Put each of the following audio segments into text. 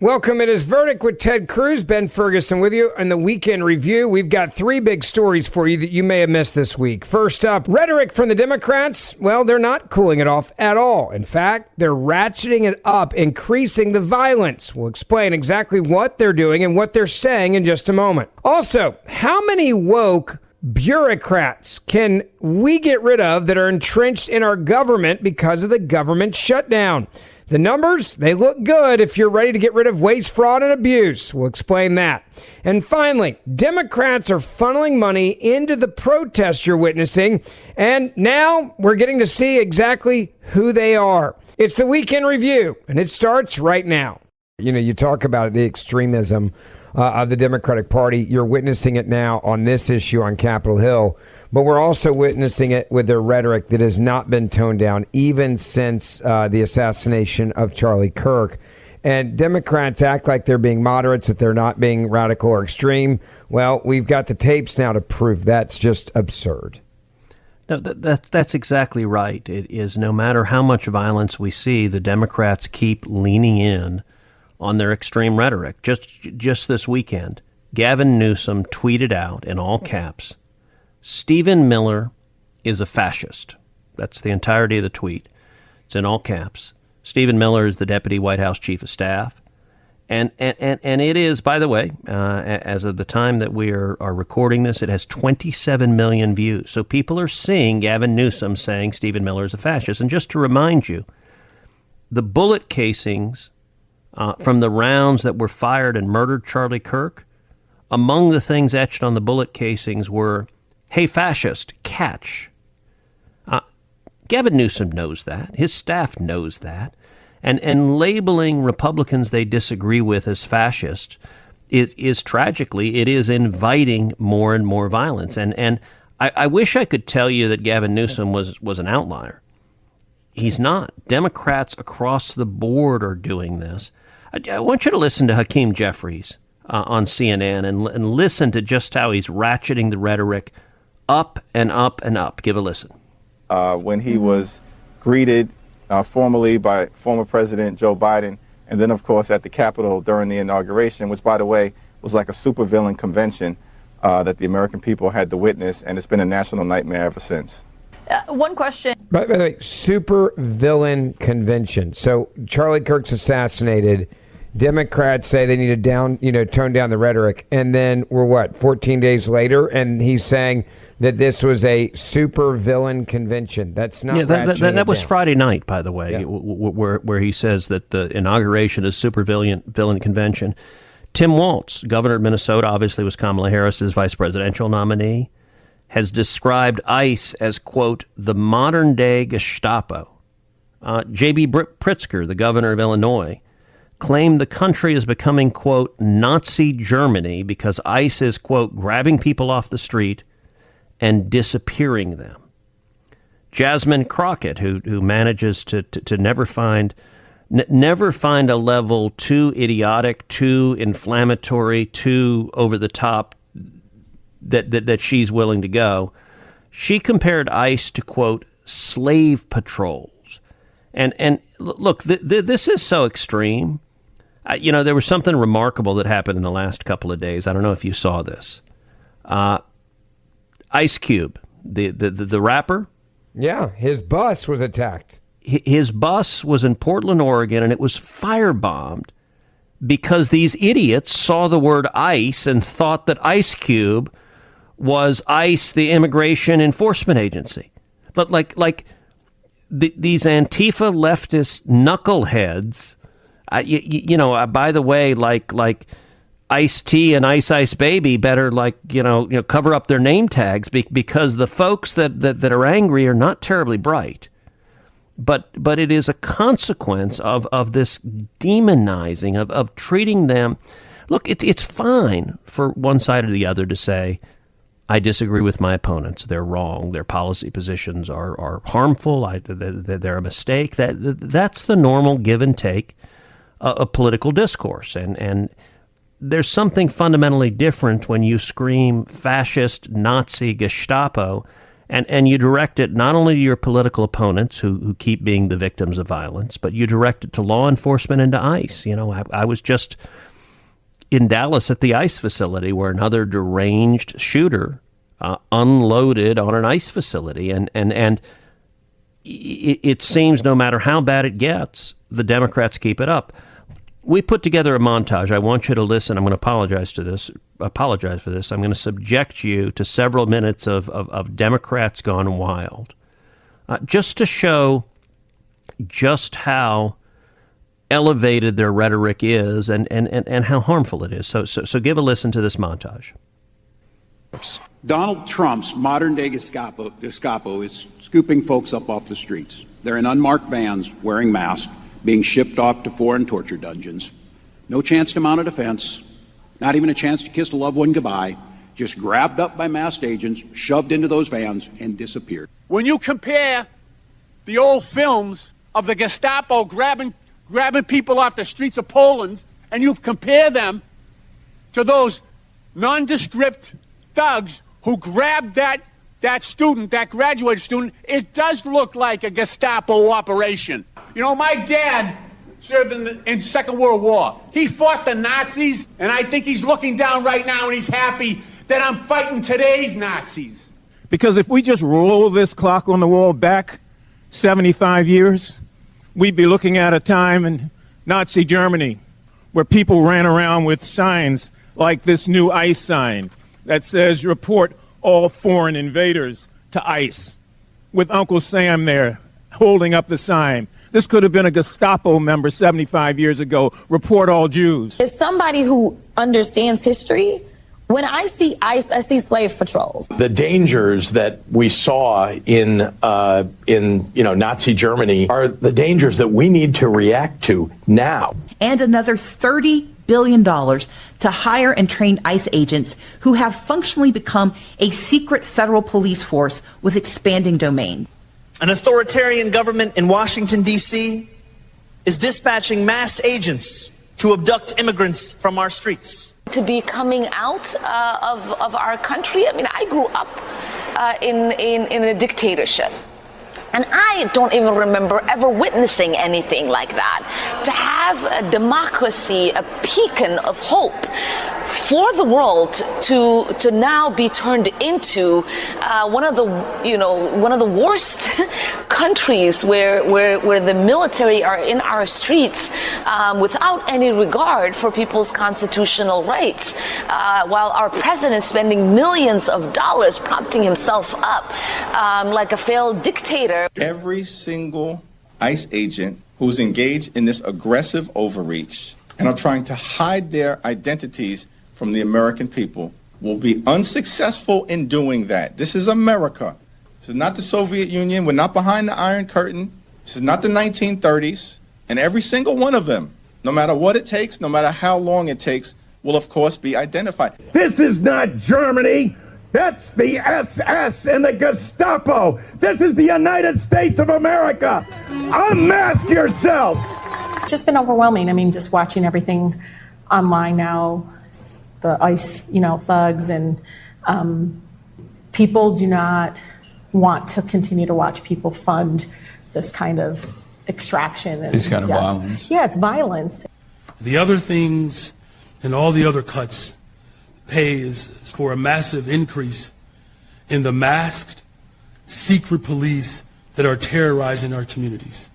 Welcome. It is Verdict with Ted Cruz, Ben Ferguson with you. In the Weekend Review, we've got three big stories for you that you may have missed this week. First up, rhetoric from the Democrats. Well, they're not cooling it off at all. In fact, they're ratcheting it up, increasing the violence. We'll explain exactly what they're doing and what they're saying in just a moment. Also, how many woke bureaucrats can we get rid of that are entrenched in our government because of the government shutdown? The numbers, they look good if you're ready to get rid of waste, fraud, and abuse. We'll explain that. And finally, Democrats are funneling money into the protests you're witnessing, and now we're getting to see exactly who they are. It's the Weekend Review, and it starts right now. You know, you talk about the extremism of the Democratic Party. You're witnessing it now on this issue on Capitol Hill. But we're also witnessing it with their rhetoric that has not been toned down even since the assassination of Charlie Kirk. And Democrats act like they're being moderates, that they're not being radical or extreme. Well, we've got the tapes now to prove that's just absurd. No, that's exactly right. It is, no matter how much violence we see, the Democrats keep leaning in on their extreme rhetoric. Just this weekend, Gavin Newsom tweeted out in all caps, "Stephen Miller is a fascist." That's the entirety of the tweet. It's in all caps. Stephen Miller is the Deputy White House Chief of Staff. And it is, by the way, as of the time that we are recording this, it has 27 million views. So people are seeing Gavin Newsom saying Stephen Miller is a fascist. And just to remind you, the bullet casings from the rounds that were fired and murdered Charlie Kirk, among the things etched on the bullet casings were, "Hey, fascist, catch." Gavin Newsom knows that. His staff knows that. And labeling Republicans they disagree with as fascist is tragically, it is inviting more and more violence. And I wish I could tell you that Gavin Newsom was an outlier. He's not. Democrats across the board are doing this. I want you to listen to Hakeem Jeffries on CNN and listen to just how he's ratcheting the rhetoric up and up and up. Give a listen. When he was greeted formally by former President Joe Biden, and then, of course, at the Capitol during the inauguration, which, by the way, was like a supervillain convention that the American people had to witness, and it's been a national nightmare ever since. One question. By the way, supervillain convention. So Charlie Kirk's assassinated. Democrats say they need to tone down the rhetoric. And then we're 14 days later, and he's saying that this was a supervillain convention. That's not. Yeah, that was Friday night, by the way, where he says that the inauguration is supervillain convention. Tim Walz, governor of Minnesota, obviously was Kamala Harris's vice presidential nominee, has described ICE as, quote, the modern day Gestapo. J.B. Pritzker, the governor of Illinois, claimed the country is becoming, quote, Nazi Germany because ICE is, quote, grabbing people off the street and disappearing them. Jasmine Crockett, who manages to never find a level too idiotic, too inflammatory, too over the top that she's willing to go. She compared ICE to, quote, slave patrols. And look, this is so extreme. There was something remarkable that happened in the last couple of days. I don't know if you saw this. Ice Cube, the rapper. Yeah, his bus was attacked. His bus was in Portland, Oregon, and it was firebombed because these idiots saw the word ICE and thought that Ice Cube was ICE, the immigration enforcement agency. But these Antifa leftist knuckleheads, by the way, like Ice-T and Ice Baby better cover up their name tags because the folks that are angry are not terribly bright. But it is a consequence of this demonizing, of treating them. Look, it's fine for one side or the other to say, I disagree with my opponents. They're wrong. Their policy positions are harmful. They're a mistake. That's the normal give and take of political discourse. And there's something fundamentally different when you scream fascist, Nazi, Gestapo And you direct it not only to your political opponents who keep being the victims of violence, but you direct it to law enforcement and to ICE. You know, I was just in Dallas at the ICE facility where another deranged shooter unloaded on an ICE facility. And it seems no matter how bad it gets, the Democrats keep it up. We put together a montage. I want you to listen. I'm going to apologize for this. I'm going to subject you to several minutes of Democrats gone wild, just to show just how elevated their rhetoric is and how harmful it is. So give a listen to this montage. Donald Trump's modern-day Gestapo is scooping folks up off the streets. They're in unmarked vans, wearing masks, being shipped off to foreign torture dungeons. No chance to mount a defense, not even a chance to kiss a loved one goodbye, just grabbed up by masked agents, shoved into those vans, and disappeared. When you compare the old films of the Gestapo grabbing people off the streets of Poland, and you compare them to those nondescript thugs who grabbed that graduated student, it does look like a Gestapo operation. You know, my dad served in Second World War. He fought the Nazis, and I think he's looking down right now and he's happy that I'm fighting today's Nazis. Because if we just roll this clock on the wall back 75 years, we'd be looking at a time in Nazi Germany where people ran around with signs like this new ICE sign that says, report all foreign invaders to ICE, with Uncle Sam there holding up the sign. This could have been a Gestapo member 75 years ago. Report all Jews. As somebody who understands history, when I see ICE, I see slave patrols. The dangers that we saw in Nazi Germany are the dangers that we need to react to now. And another $30 billion to hire and train ICE agents who have functionally become a secret federal police force with expanding domain. An authoritarian government in Washington, D.C. is dispatching masked agents to abduct immigrants from our streets. To be coming out of our country, I mean, I grew up in a dictatorship. And I don't even remember ever witnessing anything like that. To have a democracy, a beacon of hope for the world to now be turned into one of the worst countries where the military are in our streets without any regard for people's constitutional rights, while our president is spending millions of dollars propping himself up like a failed dictator. Every single ICE agent who's engaged in this aggressive overreach and are trying to hide their identities from the American people will be unsuccessful in doing that. This is America. This is not the Soviet Union. We're not behind the Iron Curtain. This is not the 1930s. And every single one of them, no matter what it takes, no matter how long it takes, will of course be identified. This is not Germany. That's the SS and the Gestapo. This is the United States of America. Unmask yourselves. It's just been overwhelming. I mean, just watching everything online now, the ICE, thugs, and people do not want to continue to watch people fund this kind of extraction. And this kind of violence. Yeah, it's violence. The other things and all the other cuts pays for a massive increase in the masked, secret police that are terrorizing our communities.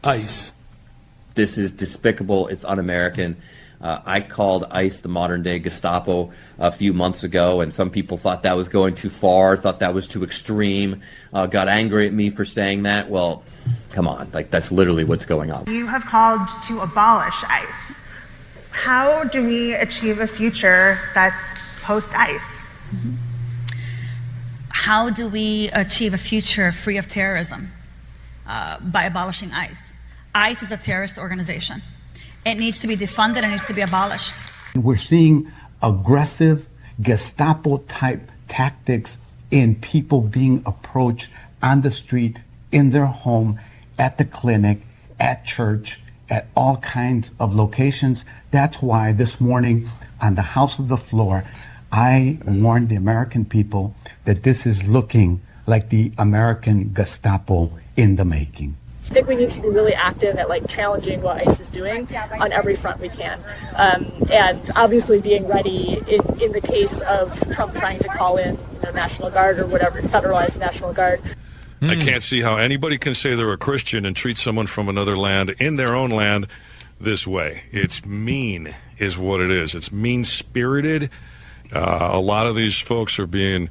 ICE. This is despicable. It's un-American. I called ICE the modern-day Gestapo a few months ago, and some people thought that was going too far, thought that was too extreme, got angry at me for saying that. Well, come on. That's literally what's going on. You have called to abolish ICE. How do we achieve a future that's post-ICE? How do we achieve a future free of terrorism? By abolishing ICE. ICE is a terrorist organization. It needs to be defunded and it needs to be abolished. We're seeing aggressive Gestapo-type tactics in people being approached on the street, in their home, at the clinic, at church, at all kinds of locations. That's why this morning on the House of the Floor, I warned the American people that this is looking like the American Gestapo in the making. I think we need to be really active at challenging what ICE is doing on every front we can. And obviously being ready in the case of Trump trying to call in National Guard or whatever, federalized National Guard. I can't see how anybody can say they're a Christian and treat someone from another land in their own land this way. It's mean is what it is. It's mean-spirited. A lot of these folks are being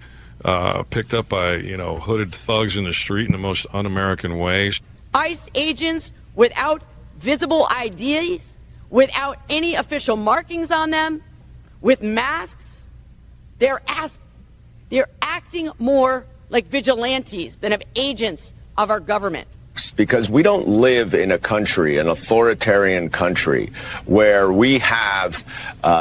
picked up by, hooded thugs in the street in the most un-American ways. ICE agents without visible IDs, without any official markings on them, with masks, they're acting more like vigilantes than of agents of our government. Because we don't live in a country, an authoritarian country, where we have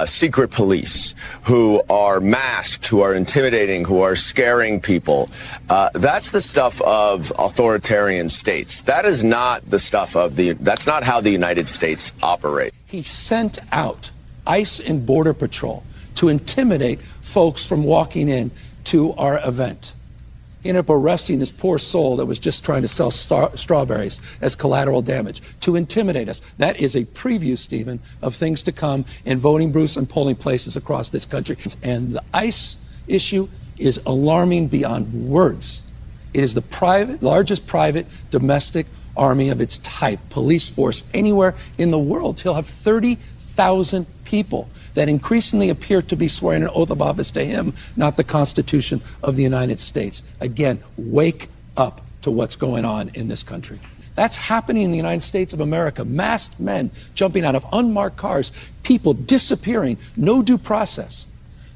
secret police who are masked, who are intimidating, who are scaring people. That's the stuff of authoritarian states. That is not the stuff of that's not how the United States operate. He sent out ICE and Border Patrol to intimidate folks from walking in to our event. He ended up arresting this poor soul that was just trying to sell strawberries as collateral damage to intimidate us. That is a preview, Stephen, of things to come in voting booths and polling places across this country. And the ICE issue is alarming beyond words. It is the largest private domestic army of its type, police force anywhere in the world. He'll have 30,000 people that increasingly appear to be swearing an oath of office to him, not the Constitution of the United States. Again, wake up to what's going on in this country. That's happening in the United States of America. Masked men jumping out of unmarked cars, people disappearing, no due process,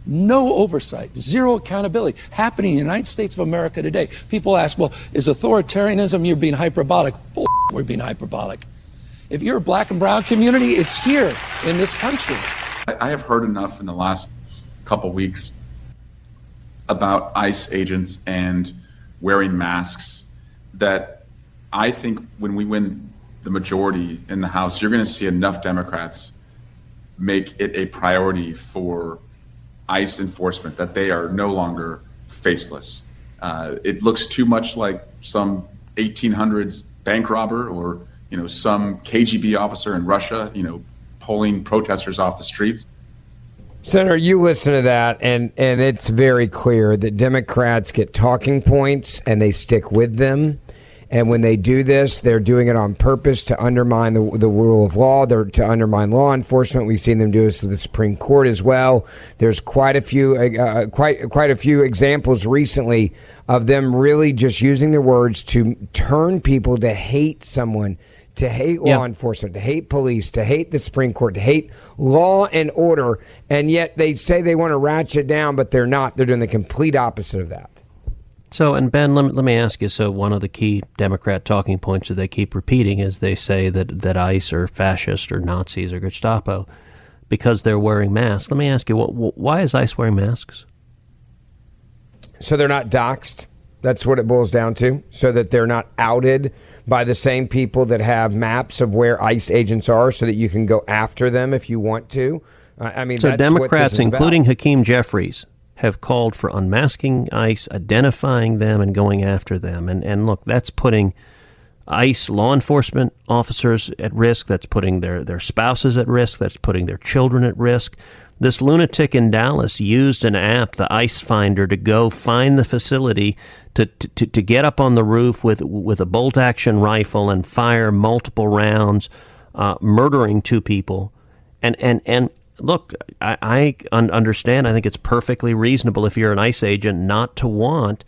no oversight, zero accountability, happening in the United States of America today. People ask, well, is authoritarianism, you're being hyperbolic? Bull, we're being hyperbolic. If you're a black and brown community, it's here in this country. I have heard enough in the last couple weeks about ICE agents and wearing masks that I think when we win the majority in the House, you're going to see enough Democrats make it a priority for ICE enforcement that they are no longer faceless. It looks too much like some 1800s bank robber or some KGB officer in Russia, pulling protesters off the streets. Senator, you listen to that, and it's very clear that Democrats get talking points and they stick with them. And when they do this, they're doing it on purpose to undermine the rule of law. They're to undermine law enforcement. We've seen them do this with the Supreme Court as well. There's quite a few examples recently of them really just using their words to turn people to hate someone, to hate law enforcement, to hate police, to hate the Supreme Court, to hate law and order. And yet they say they want to ratchet down, but they're not. They're doing the complete opposite of that. So, and Ben, let me ask you, so one of the key Democrat talking points that they keep repeating is they say that ICE are fascist or Nazis or Gestapo because they're wearing masks. Let me ask you, why is ICE wearing masks? So they're not doxxed. That's what it boils down to. So that they're not outed by the same people that have maps of where ICE agents are so that you can go after them if you want to. I mean, so that's Democrats, what this is including about. Hakeem Jeffries, have called for unmasking ICE, identifying them, and going after them. And look, that's putting ICE law enforcement officers at risk. That's putting their spouses at risk. That's putting their children at risk. This lunatic in Dallas used an app, the ICE Finder, to go find the facility to get up on the roof with a bolt-action rifle and fire multiple rounds, murdering two people. And look, I understand. I think it's perfectly reasonable if you're an ICE agent not to want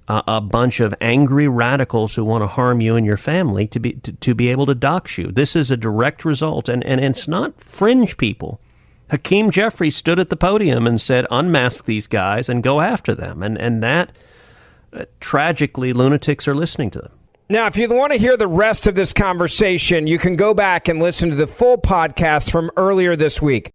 a bunch of angry radicals who want to harm you and your family to be able to dox you. This is a direct result, and it's not fringe people. Hakeem Jeffries stood at the podium and said, unmask these guys and go after them. And that, tragically, lunatics are listening to them. Now, if you want to hear the rest of this conversation, you can go back and listen to the full podcast from earlier this week.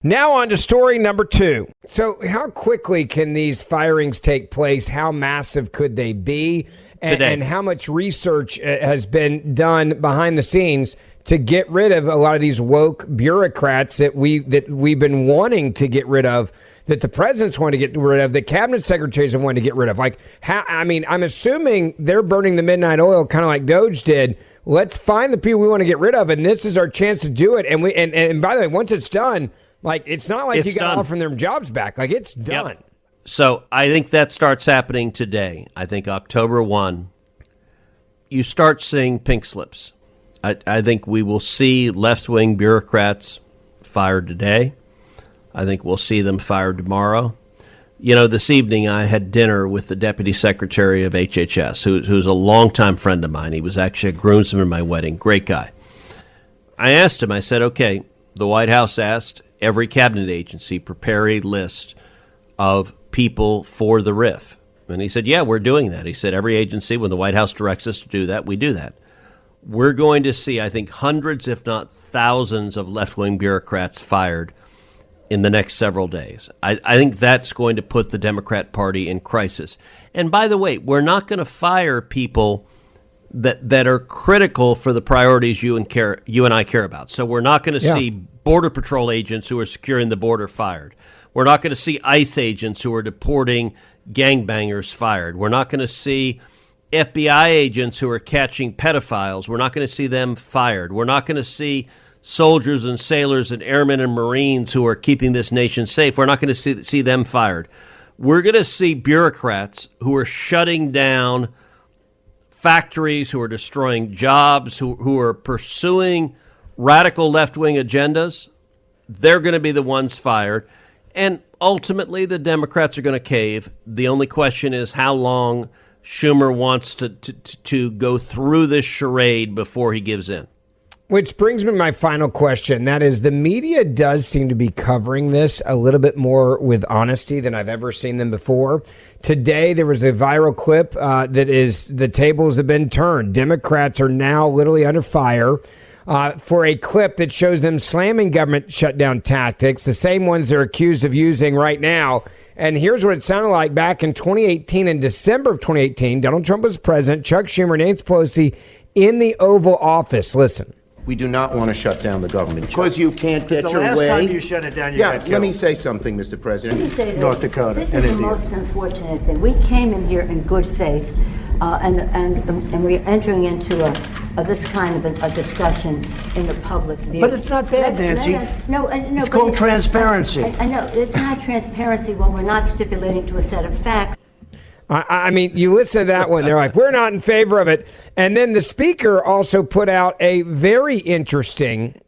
Now on to story number 2. So how quickly can these firings take place? How massive could they be? And how much research has been done behind the scenes to get rid of a lot of these woke bureaucrats that we've been wanting to get rid of? that the presidents want to get rid of, the cabinet secretaries have wanted to get rid of. Like, how? I mean, I'm assuming they're burning the midnight oil, kind of like Doge did. Let's find the people we want to get rid of, and this is our chance to do it. And by the way, once it's done, like, it's not like you got to offer them jobs back. Like, it's done. Yep. So I think that starts happening today. I think October 1, you start seeing pink slips. I think we will see left-wing bureaucrats fired today. I think we'll see them fired tomorrow. You know, this evening I had dinner with the Deputy Secretary of HHS, who's a longtime friend of mine. He was actually a groomsman at my wedding. Great guy. I asked him, I said, okay, the White House asked every cabinet agency prepare a list of people for the RIF. And he said, yeah, we're doing that. He said, every agency, when the White House directs us to do that, we do that. We're going to see, I think, hundreds, if not thousands, of left-wing bureaucrats fired in the next several days. I think that's going to put the Democrat Party in crisis. And by the way, we're not going to fire people that are critical for the priorities you and I care about. So we're not going to see Border Patrol agents who are securing the border fired. We're not going to see ICE agents who are deporting gangbangers fired. We're not going to see FBI agents who are catching pedophiles. We're not going to see them fired. We're not going to see soldiers and sailors and airmen and Marines who are keeping this nation safe. We're not going to see them fired. We're going to see bureaucrats who are shutting down factories, who are destroying jobs, who are pursuing radical left-wing agendas. They're going to be the ones fired. And ultimately, the Democrats are going to cave. The only question is how long Schumer wants to go through this charade before he gives in. Which brings me to my final question. That is, the media does seem to be covering this a little bit more with honesty than I've ever seen them before. Today, there was a viral clip that is, the tables have been turned. Democrats are now literally under fire for a clip that shows them slamming government shutdown tactics, the same ones they're accused of using right now. And here's what it sounded like back in 2018. In December of 2018, Donald Trump was president, Chuck Schumer and Nancy Pelosi in the Oval Office. Listen. We do not want to shut down the government. Because you can't get your way. The last time you shut it down, you got killed. Let me say something, Mr. President. Let me say North Dakota. This is the most unfortunate thing. We came in here in good faith, and we're entering into this kind of a discussion in the public view. But it's not bad, Nancy. No. It's called transparency. I know. It's not transparency when we're not stipulating to a set of facts. I mean, you listen to that one, they're like, we're not in favor of it. And then the speaker also put out a very interesting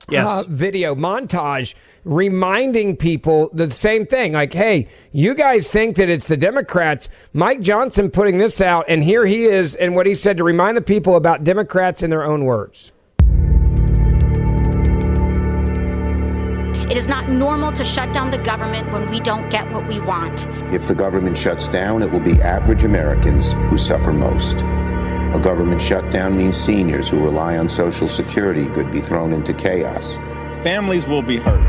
video montage reminding people the same thing. Like, hey, you guys think that it's the Democrats. Mike Johnson putting this out, and here he is, and what he said to remind the people about Democrats in their own words. It is not normal to shut down the government when we don't get what we want. If the government shuts down, it will be average Americans who suffer most. A government shutdown means seniors who rely on Social Security could be thrown into chaos. Families will be hurt.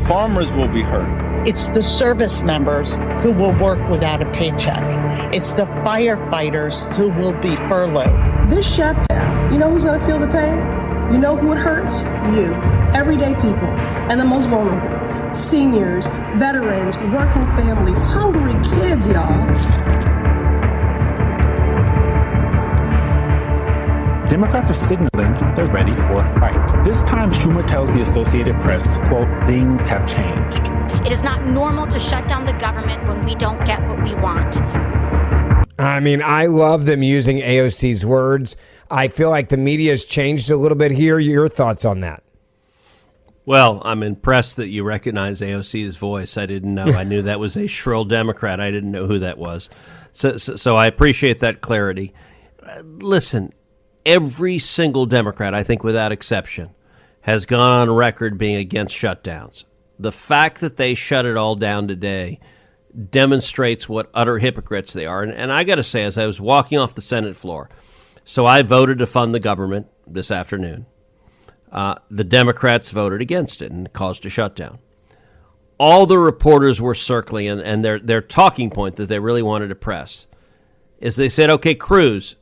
Farmers will be hurt. It's the service members who will work without a paycheck. It's the firefighters who will be furloughed. This shutdown, you know who's going to feel the pain? You know who it hurts? You. Everyday people and the most vulnerable. Seniors, veterans, working families, hungry kids, y'all. Democrats are signaling they're ready for a fight. This time, Schumer tells the Associated Press, quote, things have changed. It is not normal to shut down the government when we don't get what we want. I mean, I love them using AOC's words. I feel like the media has changed a little bit here. Your thoughts on that? Well, I'm impressed that you recognize AOC's voice. I didn't know. I knew that was a shrill Democrat. I didn't know who that was. So I appreciate that clarity. Listen, every single Democrat, I think without exception, has gone on record being against shutdowns. The fact that they shut it all down today demonstrates what utter hypocrites they are. And I got to say, as I was walking off the Senate floor, so I voted to fund the government this afternoon. The Democrats voted against it and caused a shutdown. All the reporters were circling, and their talking point that they really wanted to press is they said, okay, Cruz,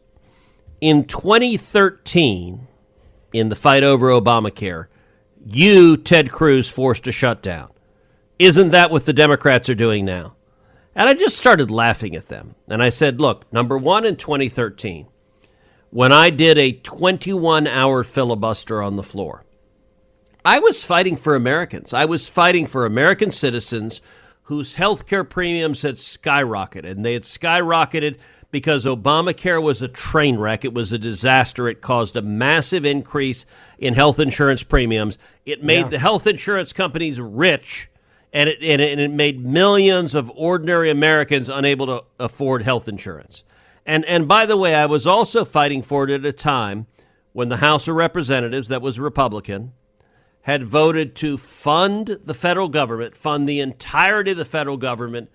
in 2013, in the fight over Obamacare, you, Ted Cruz, forced a shutdown. Isn't that what the Democrats are doing now? And I just started laughing at them. And I said, look, number one, in 2013, when I did a 21-hour filibuster on the floor, I was fighting for Americans. I was fighting for American citizens whose health care premiums had skyrocketed. And they had skyrocketed because Obamacare was a train wreck. It was a disaster. It caused a massive increase in health insurance premiums. It made the health insurance companies rich, and it made millions of ordinary Americans unable to afford health insurance. And by the way, I was also fighting for it at a time when the House of Representatives, that was Republican, had voted to fund the federal government, fund the entirety of the federal government,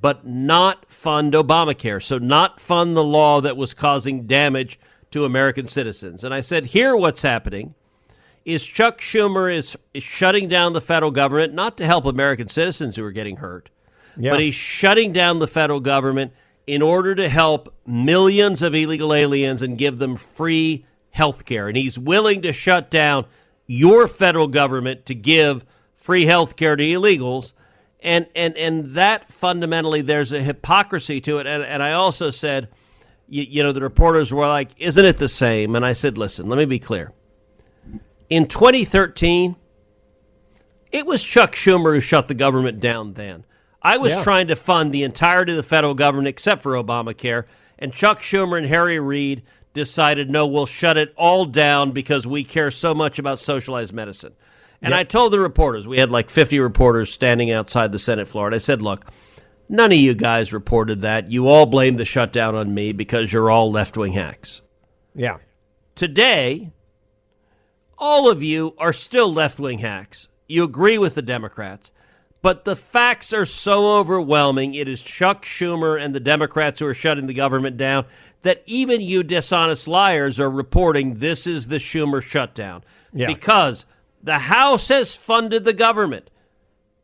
but not fund Obamacare. So not fund the law that was causing damage to American citizens. And I said, here what's happening is Chuck Schumer is shutting down the federal government, not to help American citizens who are getting hurt, but he's shutting down the federal government in order to help millions of illegal aliens and give them free health care. And he's willing to shut down your federal government to give free health care to illegals. And that fundamentally, there's a hypocrisy to it. And I also said, you know, the reporters were like, isn't it the same? And I said, listen, let me be clear. In 2013, it was Chuck Schumer who shut the government down then. I was trying to fund the entirety of the federal government except for Obamacare. And Chuck Schumer and Harry Reid decided, no, we'll shut it all down because we care so much about socialized medicine. And I told the reporters, we had like 50 reporters standing outside the Senate floor, and I said, look, none of you guys reported that. You all blamed the shutdown on me because you're all left-wing hacks. Yeah. Today, all of you are still left-wing hacks. You agree with the Democrats, but the facts are so overwhelming. It is Chuck Schumer and the Democrats who are shutting the government down that even you dishonest liars are reporting this is the Schumer shutdown. Because the House has funded the government.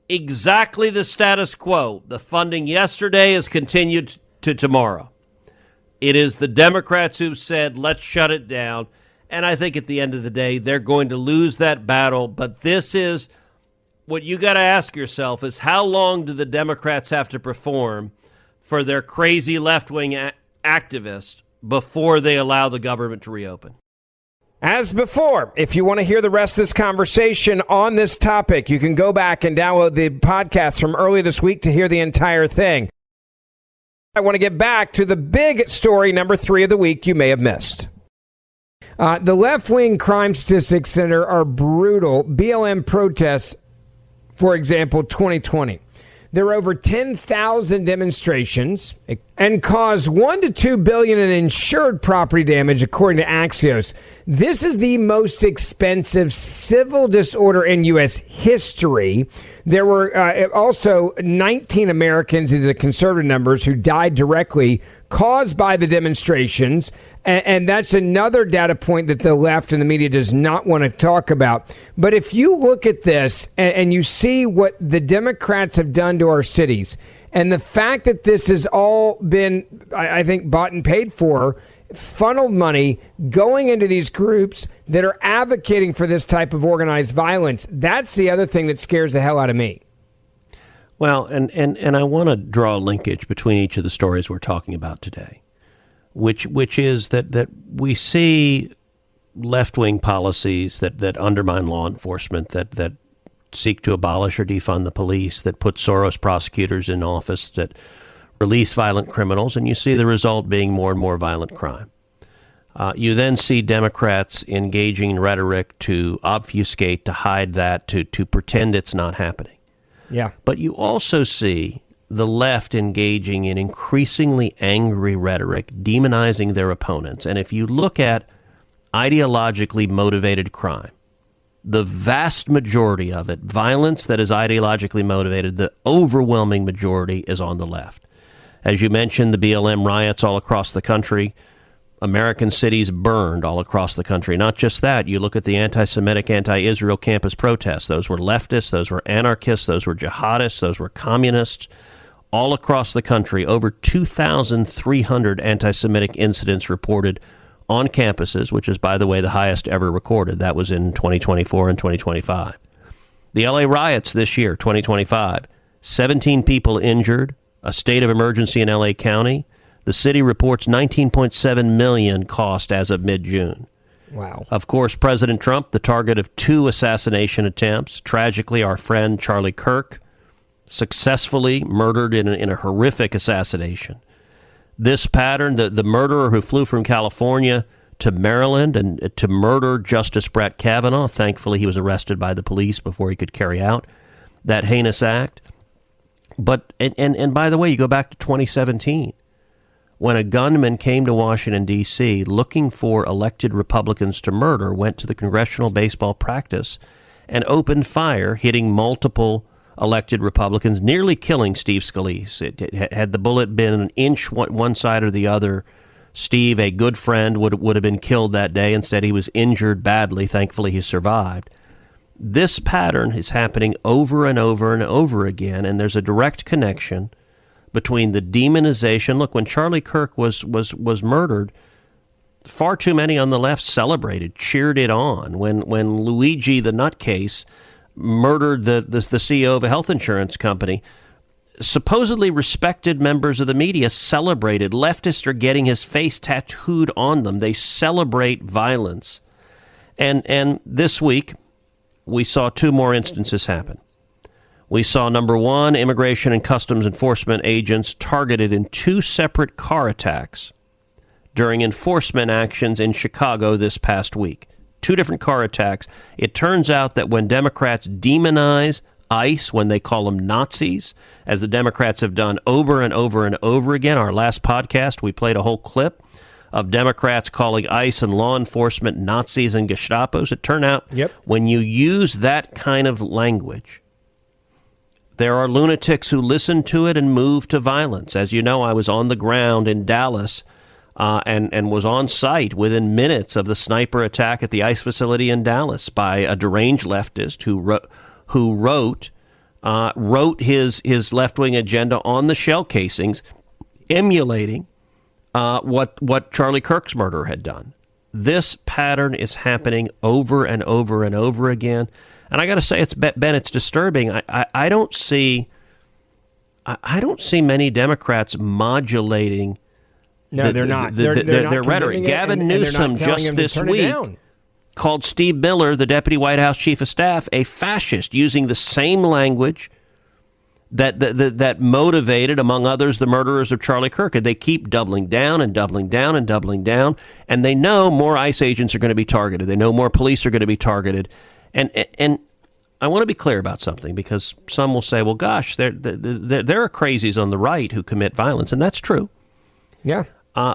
Exactly the status quo. The funding yesterday has continued to tomorrow. It is the Democrats who said, let's shut it down. And I think at the end of the day, they're going to lose that battle. But this is what you got to ask yourself is how long do the Democrats have to perform for their crazy left-wing activists before they allow the government to reopen? As before, if you want to hear the rest of this conversation on this topic, you can go back and download the podcast from earlier this week to hear the entire thing. I want to get back to the big story, number 3 of the week you may have missed. The left-wing crime statistics center are brutal. BLM protests, for example, 2020. There were over 10,000 demonstrations and caused $1 to $2 billion in insured property damage, according to Axios. This is the most expensive civil disorder in U.S. history. There were also 19 Americans, these are the conservative numbers, who died directly caused by the demonstrations. And that's another data point that the left and the media does not want to talk about. But if you look at this and you see what the Democrats have done to our cities, and the fact that this has all been, I think, bought and paid for, funneled money going into these groups that are advocating for this type of organized violence, that's the other thing that scares the hell out of me. Well, and I want to draw a linkage between each of the stories we're talking about today. Which is that we see left-wing policies that undermine law enforcement, that seek to abolish or defund the police, that put Soros prosecutors in office, that release violent criminals, and you see the result being more and more violent crime. You then see Democrats engaging in rhetoric to obfuscate, to hide that, to pretend it's not happening. Yeah. But you also see the left engaging in increasingly angry rhetoric, demonizing their opponents. And if you look at ideologically motivated crime, the vast majority of it, violence that is ideologically motivated, the overwhelming majority is on the left. As you mentioned, the BLM riots all across the country, American cities burned all across the country. Not just that, you look at the anti-Semitic, anti-Israel campus protests. Those were leftists, those were anarchists, those were jihadists, those were communists. All across the country, over 2,300 anti-Semitic incidents reported on campuses, which is, by the way, the highest ever recorded. That was in 2024 and 2025. The LA riots this year, 2025, 17 people injured, a state of emergency in LA County. The city reports $19.7 million cost as of mid-June. Wow. Of course, President Trump, the target of 2 assassination attempts. Tragically, our friend Charlie Kirk, successfully murdered in a horrific assassination. This pattern, the murderer who flew from California to Maryland and to murder Justice Brett Kavanaugh. Thankfully, he was arrested by the police before he could carry out that heinous act. But, and by the way, you go back to 2017, when a gunman came to Washington, D.C., looking for elected Republicans to murder, went to the congressional baseball practice and opened fire, hitting multiple elected Republicans, nearly killing Steve Scalise. Had the bullet been an inch one side or the other, Steve, a good friend, would have been killed that day. Instead, he was injured badly. Thankfully, he survived. This pattern is happening over and over and over again, and there's a direct connection between the demonization. Look, when Charlie Kirk was murdered, far too many on the left celebrated, cheered it on. When Luigi the nutcase murdered the CEO of a health insurance company, supposedly respected members of the media celebrated. Leftists are getting his face tattooed on them. They celebrate violence. And this week, we saw 2 more instances happen. We saw, number one, Immigration and Customs Enforcement agents targeted in 2 separate car attacks during enforcement actions in Chicago this past week. 2 different car attacks. It turns out that when Democrats demonize ICE, when they call them Nazis, as the Democrats have done over and over and over again, our last podcast, we played a whole clip of Democrats calling ICE and law enforcement Nazis and Gestapos. It turned out when you use that kind of language, there are lunatics who listen to it and move to violence. As you know, I was on the ground in Dallas and was on site within minutes of the sniper attack at the ICE facility in Dallas by a deranged leftist who wrote his left-wing agenda on the shell casings, emulating what Charlie Kirk's murder had done. This pattern is happening over and over and over again. And I got to say, it's disturbing. I don't see many Democrats modulating. No, they're not. Their rhetoric. Gavin Newsom just this week called Steve Miller, the deputy White House chief of staff, a fascist, using the same language that motivated, among others, the murderers of Charlie Kirk. And they keep doubling down and doubling down and doubling down. And they know more ICE agents are going to be targeted. They know more police are going to be targeted. And I want to be clear about something, because some will say, well, gosh, there are crazies on the right who commit violence. And that's true. Yeah.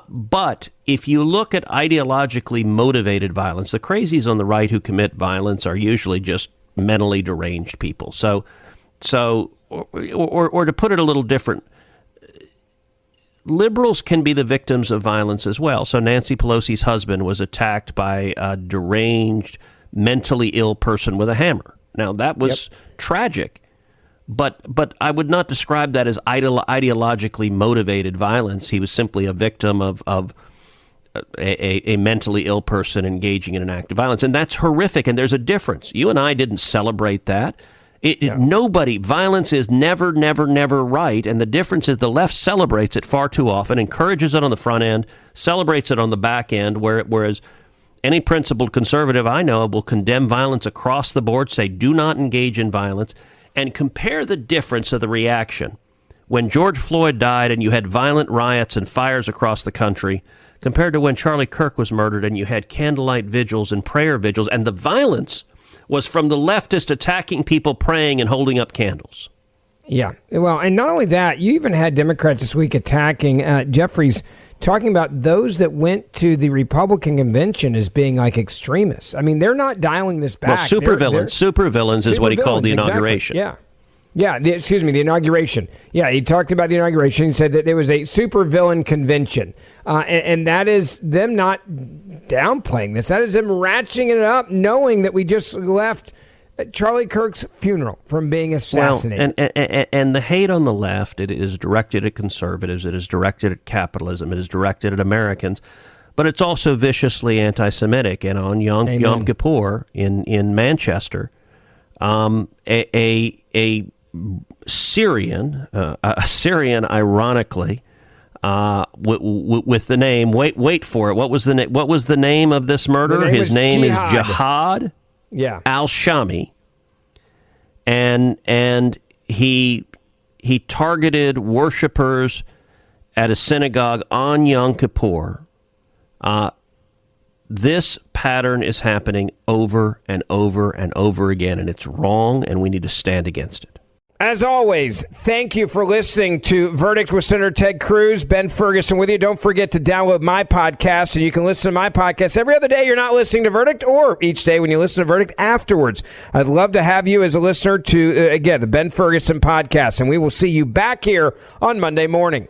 But if you look at ideologically motivated violence, the crazies on the right who commit violence are usually just mentally deranged people. So or to put it a little different, liberals can be the victims of violence as well. So Nancy Pelosi's husband was attacked by a deranged, mentally ill person with a hammer. Now, that was tragic, but I would not describe that as ideologically motivated violence. He was simply a victim of a mentally ill person engaging in an act of violence, and that's horrific, and there's a difference. You and I didn't celebrate that. Violence is never right, and the difference is the left celebrates it far too often, encourages it on the front end, celebrates it on the back end, whereas any principled conservative I know will condemn violence across the board, say do not engage in violence, and compare the difference of the reaction when George Floyd died and you had violent riots and fires across the country compared to when Charlie Kirk was murdered and you had candlelight vigils and prayer vigils, and the violence was from the leftist attacking people praying and holding up candles. Yeah. Well, and not only that, you even had Democrats this week attacking Jeffries, talking about those that went to the Republican convention as being like extremists. I mean, they're not dialing this back. Well, supervillains is what he called the inauguration. Exactly. Yeah. The inauguration. Yeah, he talked about the inauguration. He said that there was a supervillain convention. And that is them not downplaying this. That is them ratcheting it up, knowing that we just left Charlie Kirk's funeral from being assassinated. Well, and the hate on the left, it is directed at conservatives, it is directed at capitalism, it is directed at Americans, but it's also viciously anti-Semitic. And on Yom Kippur in Manchester, A Syrian, ironically, with the name. Wait for it. What was the name of this murder? His name is Jihad. Yeah. Al-Shami, and he targeted worshipers at a synagogue on Yom Kippur. This pattern is happening over and over and over again, and it's wrong, and we need to stand against it. As always, thank you for listening to Verdict with Senator Ted Cruz. Ben Ferguson with you. Don't forget to download my podcast, and you can listen to my podcast every other day you're not listening to Verdict, or each day when you listen to Verdict afterwards. I'd love to have you as a listener to, again, the Ben Ferguson podcast, and we will see you back here on Monday morning.